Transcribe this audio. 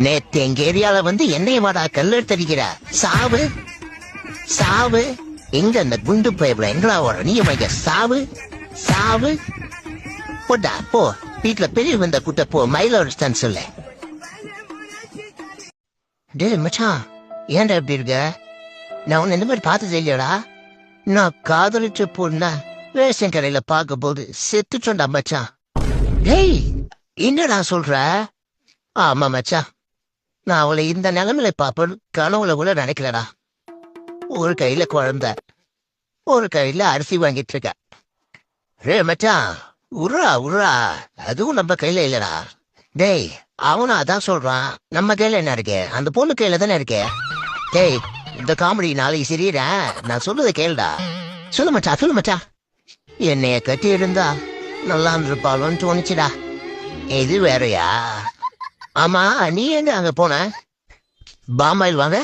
நேத்து எங்க ஏரியால வந்து என்னைய வாடா கல்லு தெரிகிற சாவு சாவு எங்க அந்த குண்டு பயப்பட எங்களா வர நீ மைக்க சாவு சாவு போடா போ வீட்டுல பெரிய வந்த கூட்ட போ மயில அடிச்சான்னு சொல்லு. டே மச்சான் ஏன்டா எப்படி இருக்க? நான் உன்னை இந்த மாதிரி பார்த்தது இல்லையடா. நான் காதலிச்ச பொண்ணா ரேஷன் கடையில பார்க்க போது செத்துட்டோண்டா மச்சான். டேய் என்னடா சொல்ற? ஆமா மச்சான், நான் அவளை இந்த நிலைமையில பாப்பேன் கனவுல கூட நினைக்கலடா. ஒரு கையில குழந்தை, ஒரு கையில அரிசி வாங்கிட்டு இருக்க. ரே மச்சான் உர்றா உர்றா, அதுவும் நம்ம கையில இல்லடா. டேய் அவனும் அதான் சொல்றான், நம்ம கையில என்ன இருக்கு, அந்த பொண்ணு கையில தானே இருக்கு. டேய் இந்த காமெடி நாளைக்கு சரிடா, நான் சொல்றதை கேளுடா. சொல்லு மச்சா சொல்லு மச்சா. என்னைய கட்டி இருந்தா நல்லா இருந்திருப்பாளோன்னு தோணுச்சுடா. இது வேறயா? ஆமா நீ எங்க அங்க போன? பாமாயில் வாங்க.